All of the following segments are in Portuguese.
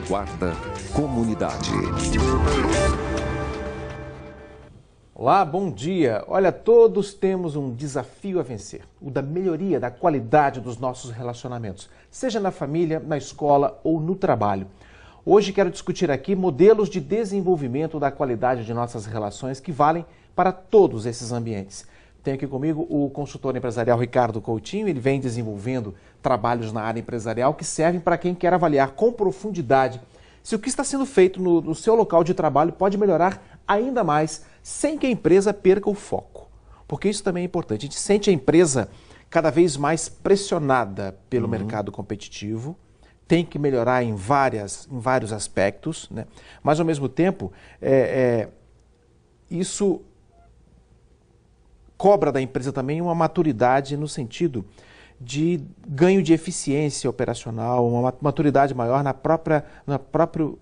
Vanguarda Comunidade. Olá, bom dia. Olha, todos temos um desafio a vencer, o da melhoria da qualidade dos nossos relacionamentos, seja na família, na escola ou no trabalho. Hoje quero discutir aqui modelos de desenvolvimento da qualidade de nossas relações que valem para todos esses ambientes. Tenho aqui comigo o consultor empresarial Ricardo Coutinho. Ele vem desenvolvendo trabalhos na área empresarial que servem para quem quer avaliar com profundidade se o que está sendo feito no seu local de trabalho pode melhorar ainda mais sem que a empresa perca o foco. Porque isso também é importante. A gente sente a empresa cada vez mais pressionada pelo mercado competitivo, tem que melhorar em vários aspectos, né? Mas, ao mesmo tempo, isso cobra da empresa também uma maturidade no sentido de ganho de eficiência operacional, uma maturidade maior no próprio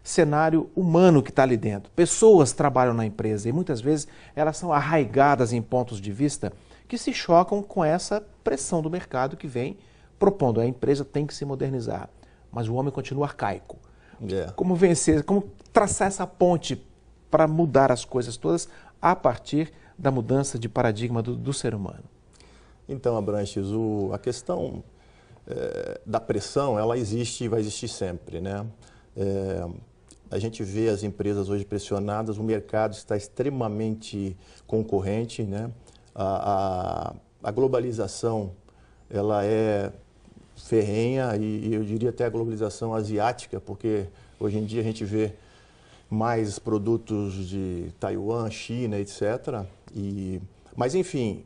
cenário humano que está ali dentro. Pessoas trabalham na empresa e muitas vezes elas são arraigadas em pontos de vista que se chocam com essa pressão do mercado que vem propondo. A empresa tem que se modernizar, mas o homem continua arcaico. Como vencer, como traçar essa ponte para mudar as coisas todas a partir da mudança de paradigma do ser humano? Então, Abranches, a questão da pressão, ela existe e vai existir sempre, né? A gente vê as empresas hoje pressionadas, o mercado está extremamente concorrente, né? A globalização, ela é ferrenha e eu diria até a globalização asiática, porque hoje em dia a gente vê mais produtos de Taiwan, China, etc. Mas, enfim,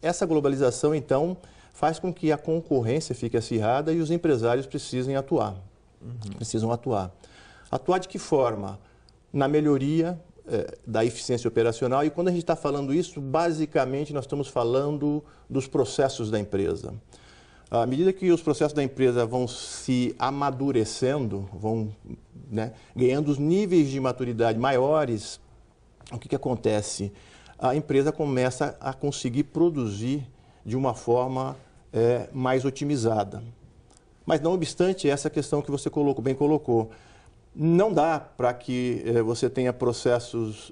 essa globalização, então, faz com que a concorrência fique acirrada e os empresários precisem atuar. Precisam atuar. Atuar de que forma? Na melhoria da eficiência operacional. E quando a gente está falando isso, basicamente nós estamos falando dos processos da empresa. À medida que os processos da empresa vão se amadurecendo, vão, né, ganhando os níveis de maturidade maiores, o que acontece? A empresa começa a conseguir produzir de uma forma mais otimizada. Mas, não obstante essa questão que você bem colocou, não dá para que você tenha processos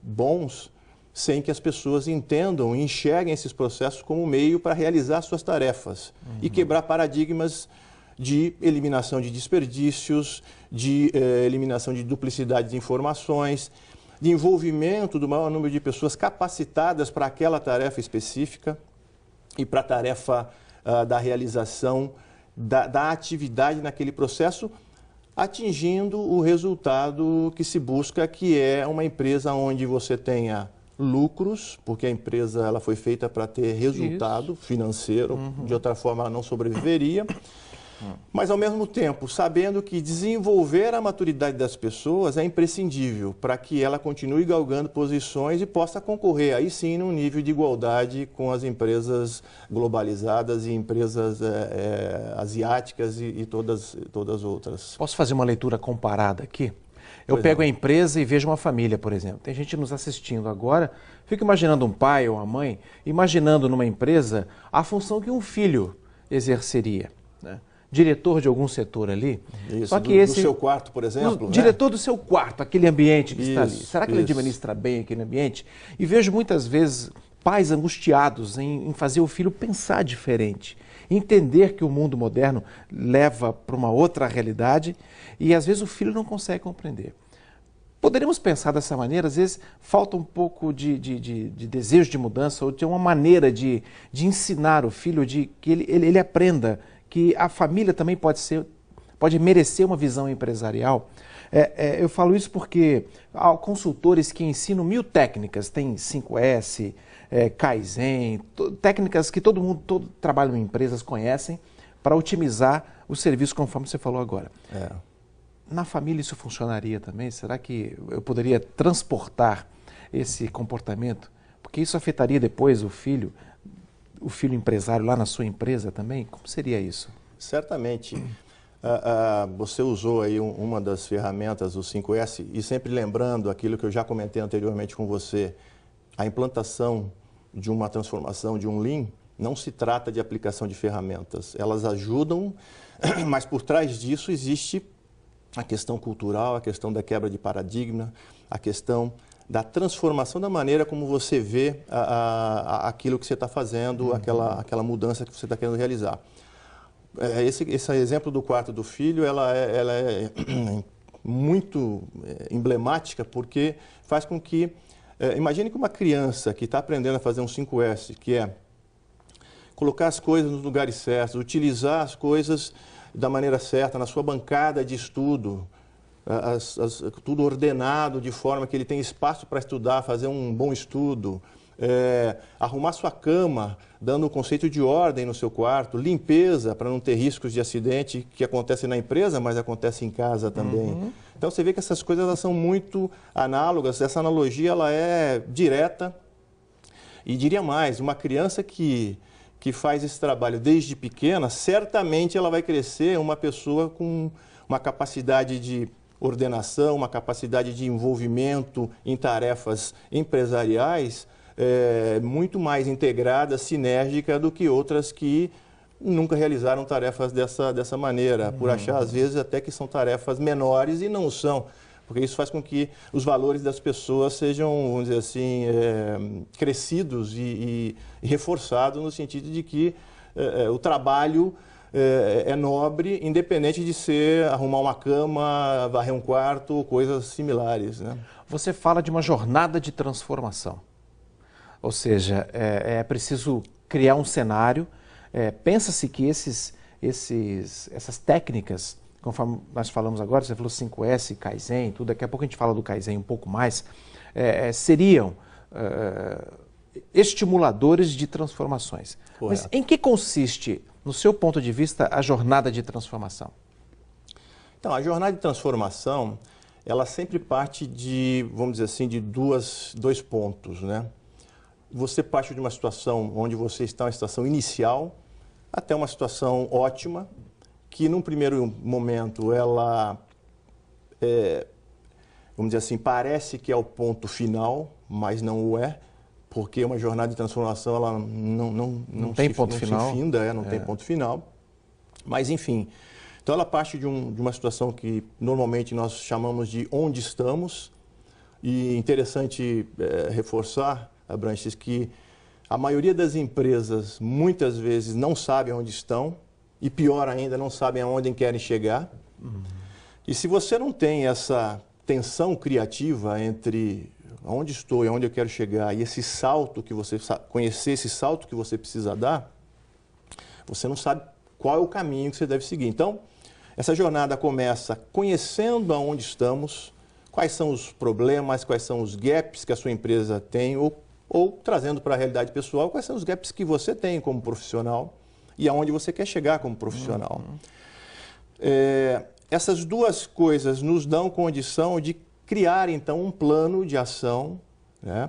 bons sem que as pessoas entendam e enxerguem esses processos como meio para realizar suas tarefas e quebrar paradigmas de eliminação de desperdícios, de eliminação de duplicidade de informações, de envolvimento do maior número de pessoas capacitadas para aquela tarefa específica e para a tarefa da realização da atividade naquele processo, atingindo o resultado que se busca, que é uma empresa onde você tenha lucros, porque a empresa ela foi feita para ter resultado financeiro, de outra forma ela não sobreviveria. Mas, ao mesmo tempo, sabendo que desenvolver a maturidade das pessoas é imprescindível para que ela continue galgando posições e possa concorrer, aí sim, num nível de igualdade com as empresas globalizadas e empresas asiáticas e todas outras. Posso fazer uma leitura comparada aqui? Eu pego a empresa e vejo uma família, por exemplo. Tem gente nos assistindo agora, fico imaginando um pai ou uma mãe, imaginando numa empresa a função que um filho exerceria, né? Diretor de algum setor ali. Isso, só que do seu quarto, por exemplo. Diretor do seu quarto, aquele ambiente que está ali. Será que ele administra bem aquele ambiente? E vejo muitas vezes pais angustiados em fazer o filho pensar diferente, entender que o mundo moderno leva para uma outra realidade e às vezes o filho não consegue compreender. Poderíamos pensar dessa maneira, às vezes falta um pouco de desejo de mudança ou de uma maneira de ensinar o filho, de que ele aprenda que a família também pode merecer uma visão empresarial. Eu falo isso porque há consultores que ensinam 1000 técnicas, tem 5S, Kaizen, técnicas que todo trabalho em empresas conhecem para otimizar o serviço, conforme você falou agora. Na família isso funcionaria também? Será que eu poderia transportar esse comportamento? Porque isso afetaria depois o filho empresário lá na sua empresa também? Como seria isso? Certamente. Você usou aí uma das ferramentas, o 5S, e sempre lembrando aquilo que eu já comentei anteriormente com você, a implantação de uma transformação de um Lean Não se trata de aplicação de ferramentas. Elas ajudam, mas por trás disso existe a questão cultural, a questão da quebra de paradigma, a questão da transformação da maneira como você vê aquilo que você está fazendo, aquela mudança que você está querendo realizar. Esse exemplo do quarto do filho, ela é muito emblemática, porque faz com que... imagine que uma criança que está aprendendo a fazer um 5S, que é colocar as coisas nos lugares certos, utilizar as coisas da maneira certa, na sua bancada de estudo, tudo ordenado de forma que ele tem espaço para estudar, fazer um bom estudo, arrumar sua cama, dando um conceito de ordem no seu quarto, limpeza para não ter riscos de acidente que acontecem na empresa, mas acontece em casa também. Então você vê que essas coisas elas são muito análogas, essa analogia ela é direta e diria mais, uma criança que faz esse trabalho desde pequena, certamente ela vai crescer uma pessoa com uma capacidade de ordenação, uma capacidade de envolvimento em tarefas empresariais muito mais integrada, sinérgica do que outras que nunca realizaram tarefas dessa maneira, por achar às vezes até que são tarefas menores e não são, porque isso faz com que os valores das pessoas sejam, vamos dizer assim, crescidos e reforçados no sentido de que o trabalho é nobre, independente de ser arrumar uma cama, varrer um quarto, coisas similares, né? Você fala de uma jornada de transformação, ou seja, é preciso criar um cenário. Pensa-se que essas técnicas, conforme nós falamos agora, você falou 5S, Kaizen, tudo, daqui a pouco a gente fala do Kaizen um pouco mais, seriam estimuladores de transformações. Correto. Mas em que consiste, no seu ponto de vista, a jornada de transformação? Então, a jornada de transformação, ela sempre parte de, vamos dizer assim, de dois pontos, né? Você parte de uma situação onde você está em uma situação inicial até uma situação ótima, que num primeiro momento ela, vamos dizer assim, parece que é o ponto final, mas não o é, porque uma jornada de transformação ela não tem ponto final. Se finda, não tem ponto final. Mas, enfim, então ela parte de uma situação que normalmente nós chamamos de onde estamos, e interessante reforçar, Abranches, que a maioria das empresas muitas vezes não sabem onde estão e, pior ainda, não sabem aonde querem chegar. E se você não tem essa tensão criativa entre onde estou e onde eu quero chegar e esse salto que você conhecer esse salto que você precisa dar, você não sabe qual é o caminho que você deve seguir. Então, essa jornada começa conhecendo aonde estamos, quais são os problemas, quais são os gaps que a sua empresa tem, ou trazendo para a realidade pessoal, quais são os gaps que você tem como profissional e aonde você quer chegar como profissional. Essas duas coisas nos dão condição de criar, então, um plano de ação, né,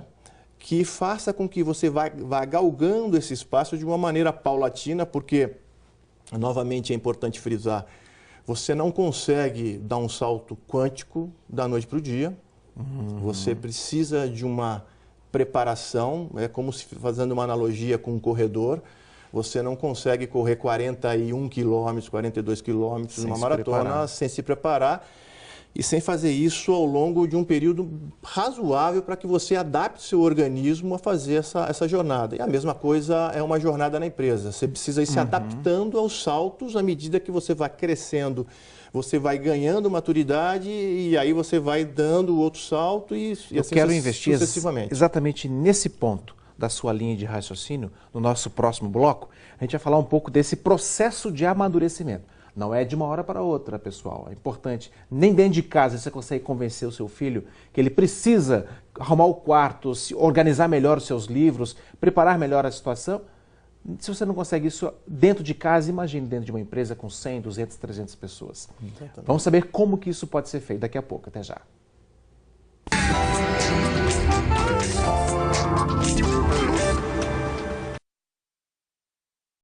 que faça com que você vá galgando esse espaço de uma maneira paulatina, porque, novamente, é importante frisar, você não consegue dar um salto quântico da noite para o dia. Você precisa de uma preparação, é como se fazendo uma analogia com um corredor. Você não consegue correr 41 quilômetros, 42 quilômetros numa maratona sem se preparar e sem fazer isso ao longo de um período razoável para que você adapte seu organismo a fazer essa jornada. E a mesma coisa é uma jornada na empresa. Você precisa ir se adaptando aos saltos à medida que você vai crescendo. Você vai ganhando maturidade e aí você vai dando outro salto e Eu assim quero investir sucessivamente. exatamente nesse ponto da sua linha de raciocínio. No nosso próximo bloco, a gente vai falar um pouco desse processo de amadurecimento. Não é de uma hora para outra, pessoal. É importante. Nem dentro de casa você consegue convencer o seu filho que ele precisa arrumar o quarto, organizar melhor os seus livros, preparar melhor a situação. Se você não consegue isso dentro de casa, imagine dentro de uma empresa com 100, 200, 300 pessoas. Exatamente. Vamos saber como que isso pode ser feito daqui a pouco. Até já.